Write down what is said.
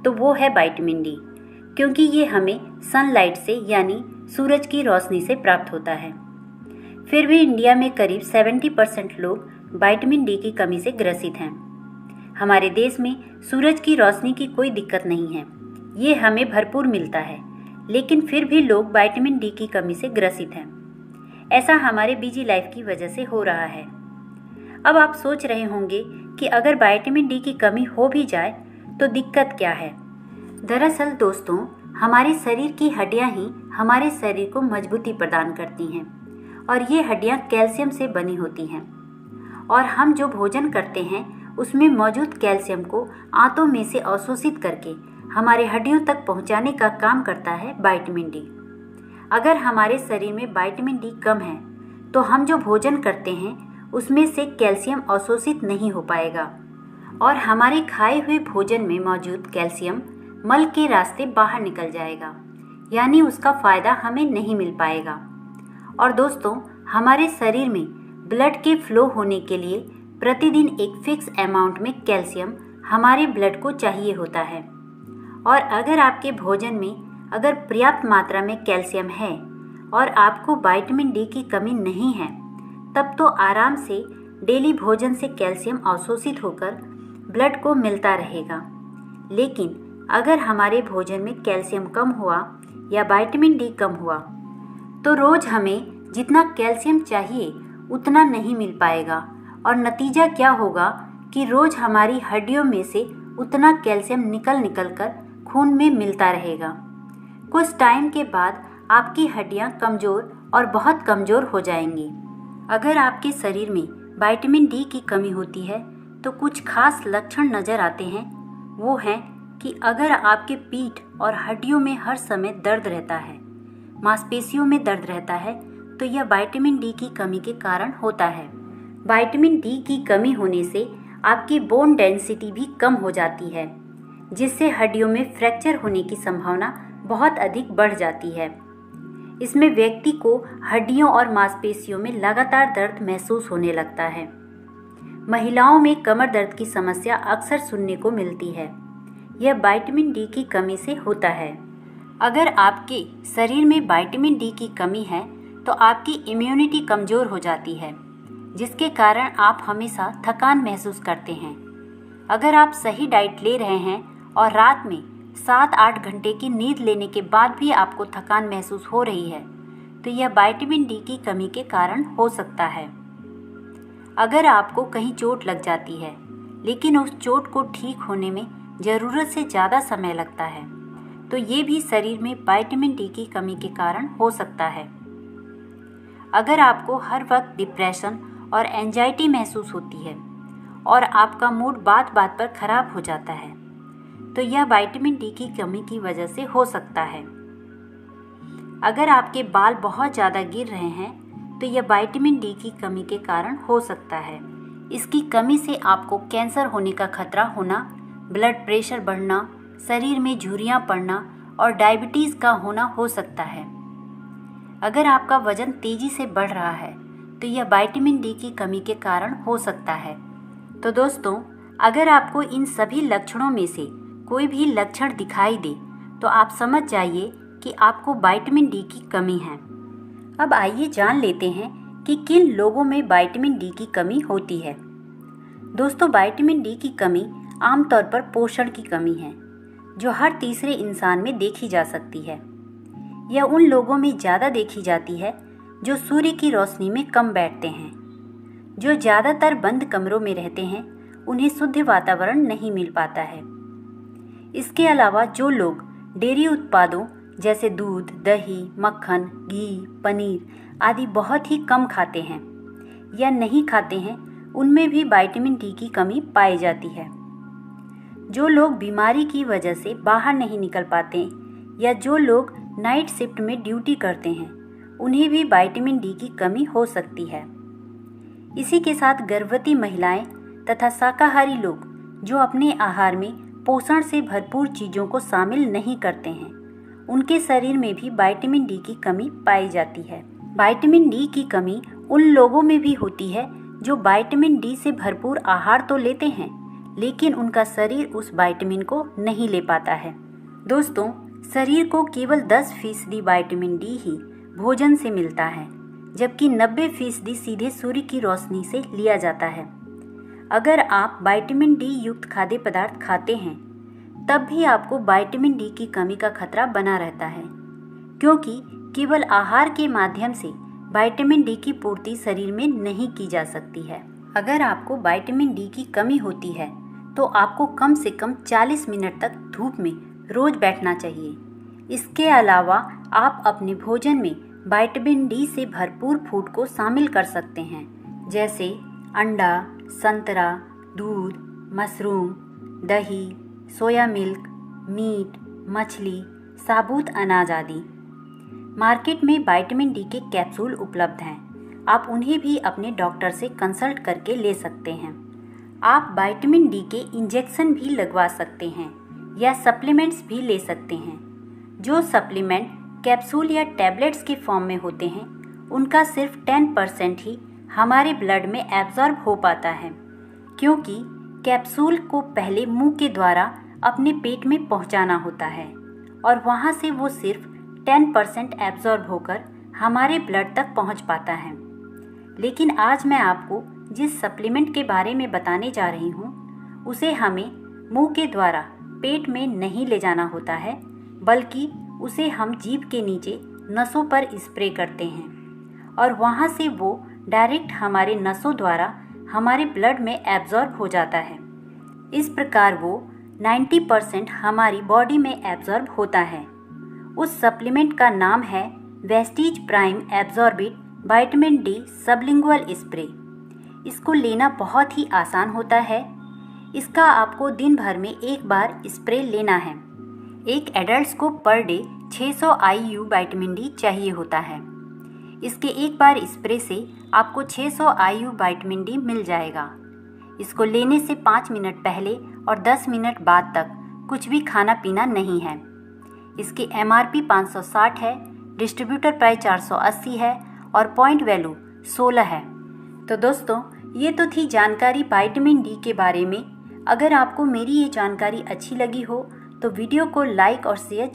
तो वो है विटामिन डी, क्योंकि ये हमें सनलाइट से यानी सूरज की रोशनी से प्राप्त होता है। फिर भी इंडिया में करीब 70% लोग विटामिन डी की कमी से ग्रसित हैं। हमारे देश में सूरज की रोशनी की कोई दिक्कत नहीं है, ये हमें भरपूर मिलता है, लेकिन फिर भी लोग विटामिन डी की कमी से ग्रसित हैं। ऐसा हमारे बिजी लाइफ की वजह से हो रहा है। अब आप सोच रहे होंगे कि अगर विटामिन डी की कमी हो भी जाए तो दिक्कत क्या है। दरअसल दोस्तों, हमारे शरीर की हड्डियां ही हमारे शरीर को मजबूती प्रदान करती हैं और ये हड्डियां कैल्शियम से बनी होती हैं और हम जो भोजन करते हैं उसमें मौजूद कैल्शियम को आंतों में से अवशोषित करके हमारे हड्डियों तक पहुंचाने का काम करता है विटामिन डी। अगर हमारे शरीर में विटामिन डी कम है तो हम जो भोजन करते हैं उसमें से कैल्शियम अवशोषित नहीं हो पाएगा और हमारे खाए हुए भोजन में मौजूद कैल्शियम मल के रास्ते बाहर निकल जाएगा, यानी उसका फ़ायदा हमें नहीं मिल पाएगा। और दोस्तों, हमारे शरीर में ब्लड के फ्लो होने के लिए प्रतिदिन एक फिक्स अमाउंट में कैल्शियम हमारे ब्लड को चाहिए होता है और अगर आपके भोजन में अगर पर्याप्त मात्रा में कैल्शियम है और आपको विटामिन डी की कमी नहीं है, तब तो आराम से डेली भोजन से कैल्शियम अवशोषित होकर ब्लड को मिलता रहेगा। लेकिन अगर हमारे भोजन में कैल्शियम कम हुआ या विटामिन डी कम हुआ तो रोज़ हमें जितना कैल्शियम चाहिए उतना नहीं मिल पाएगा और नतीजा क्या होगा कि रोज़ हमारी हड्डियों में से उतना कैल्शियम निकल कर खून में मिलता रहेगा। कुछ टाइम के बाद आपकी हड्डियां कमज़ोर और बहुत कमज़ोर हो जाएंगी। अगर आपके शरीर में विटामिन डी की कमी होती है तो कुछ खास लक्षण नज़र आते हैं। वो हैं कि अगर आपके पीठ और हड्डियों में हर समय दर्द रहता है, मांसपेशियों में दर्द रहता है, तो यह विटामिन डी की कमी के कारण होता है। विटामिन डी की कमी होने से आपकी बोन डेंसिटी भी कम हो जाती है, जिससे हड्डियों में फ्रैक्चर होने की संभावना बहुत अधिक बढ़ जाती है। इसमें व्यक्ति को हड्डियों और मांसपेशियों में लगातार दर्द महसूस होने लगता है। महिलाओं में कमर दर्द की समस्या अक्सर सुनने को मिलती है। यह विटामिन डी की कमी से होता है। अगर आपके शरीर में विटामिन डी की कमी है तो आपकी इम्यूनिटी कमज़ोर हो जाती है, जिसके कारण आप हमेशा थकान महसूस करते हैं। अगर आप सही डाइट ले रहे हैं और रात में 7-8 घंटे की नींद लेने के बाद भी आपको थकान महसूस हो रही है तो यह विटामिन डी की कमी के कारण हो सकता है। अगर आपको कहीं चोट लग जाती है लेकिन उस चोट को ठीक होने में ज़रूरत से ज़्यादा समय लगता है तो ये भी शरीर में विटामिन डी की कमी के कारण हो सकता है। अगर आपको हर वक्त डिप्रेशन और एंजाइटी महसूस होती है और आपका मूड बात बात पर खराब हो जाता है तो यह विटामिन डी की कमी की वजह से हो सकता है। अगर आपके बाल बहुत ज़्यादा गिर रहे हैं तो यह विटामिन डी की कमी के कारण हो सकता है। इसकी कमी से आपको कैंसर होने का खतरा होना, ब्लड प्रेशर बढ़ना, शरीर में झुर्रियाँ पड़ना और डायबिटीज़ का होना हो सकता है। अगर आपका वजन तेज़ी से बढ़ रहा है तो यह विटामिन डी की कमी के कारण हो सकता है। तो दोस्तों, अगर आपको इन सभी लक्षणों में से कोई भी लक्षण दिखाई दे तो आप समझ जाइए कि आपको विटामिन डी की कमी है। अब आइए जान लेते हैं कि किन लोगों में विटामिन डी की कमी होती है। दोस्तों, विटामिन डी की कमी आमतौर पर पोषण की कमी है जो हर तीसरे इंसान में देखी जा सकती है। यह उन लोगों में ज़्यादा देखी जाती है जो सूर्य की रोशनी में कम बैठते हैं, जो ज़्यादातर बंद कमरों में रहते हैं, उन्हें शुद्ध वातावरण नहीं मिल पाता है। इसके अलावा जो लोग डेयरी उत्पादों जैसे दूध, दही, मक्खन, घी, पनीर आदि बहुत ही कम खाते हैं या नहीं खाते हैं, उनमें भी विटामिन डी की कमी पाई जाती है। जो लोग बीमारी की वजह से बाहर नहीं निकल पाते या जो लोग नाइट शिफ्ट में ड्यूटी करते हैं, उन्हें भी विटामिन डी की कमी हो सकती है। इसी के साथ गर्भवती महिलाएं तथा शाकाहारी लोग जो अपने आहार में पोषण से भरपूर चीज़ों को शामिल नहीं करते हैं, उनके शरीर में भी विटामिन डी की कमी पाई जाती है। विटामिन डी की कमी उन लोगों में भी होती है जो विटामिन डी से भरपूर आहार तो लेते हैं लेकिन उनका शरीर उस विटामिन को नहीं ले पाता है। दोस्तों, शरीर को केवल 10% विटामिन डी ही भोजन से मिलता है, जबकि 90% सीधे सूर्य की रोशनी से लिया जाता है। अगर आप विटामिन डी युक्त खाद्य पदार्थ खाते हैं, तब भी आपको विटामिन डी की कमी का खतरा बना रहता है, क्योंकि केवल आहार के माध्यम से विटामिन डी की पूर्ति शरीर में नहीं की जा सकती है। अगर आपको विटामिन डी की कमी होती है तो आपको कम से कम 40 मिनट तक धूप में रोज बैठना चाहिए। इसके अलावा आप अपने भोजन में विटामिन डी से भरपूर फूड को शामिल कर सकते हैं, जैसे अंडा, संतरा, दूध, मशरूम, दही, सोया मिल्क, मीट, मछली, साबुत अनाज आदि। मार्केट में विटामिन डी के कैप्सूल उपलब्ध हैं। आप उन्हें भी अपने डॉक्टर से कंसल्ट करके ले सकते हैं। आप विटामिन डी के इंजेक्शन भी लगवा सकते हैं या सप्लीमेंट्स भी ले सकते हैं। जो सप्लीमेंट कैप्सूल या टैबलेट्स के फॉर्म में होते हैं, उनका सिर्फ 10% ही हमारे ब्लड में एब्जॉर्ब हो पाता है, क्योंकि कैप्सूल को पहले मुंह के द्वारा अपने पेट में पहुंचाना होता है और वहां से वो सिर्फ 10% एब्जॉर्ब होकर हमारे ब्लड तक पहुंच पाता है। लेकिन आज मैं आपको जिस सप्लीमेंट के बारे में बताने जा रही हूँ, उसे हमें मुंह के द्वारा पेट में नहीं ले जाना होता है, बल्कि उसे हम जीभ के नीचे नसों पर स्प्रे करते हैं और वहाँ से वो डायरेक्ट हमारे नसों द्वारा हमारे ब्लड में एब्जॉर्ब हो जाता है। इस प्रकार वो 90% हमारी बॉडी में एब्जॉर्ब होता है। उस सप्लीमेंट का नाम है Vestige prime absorbit vitamin D sublingual spray. इसको लेना बहुत ही आसान होता है। इसका आपको दिन भर में एक बार स्प्रे लेना है। एक एडल्ट को per day 600 IU vitamin D चाहिए होता है। इसके एक बार स्प्रे से आपको 600 IU विटामिन डी मिल जाएगा। इसको लेने से 5 मिनट पहले और 10 मिनट बाद तक कुछ भी खाना पीना नहीं है। इसकी MRP 560 है, डिस्ट्रीब्यूटर प्राइस 480 है और पॉइंट वैल्यू 16 है। तो दोस्तों, ये तो थी जानकारी विटामिन डी के बारे में। अगर आपको मेरी ये जानकारी अच्छी लगी हो तो वीडियो को लाइक और शेयर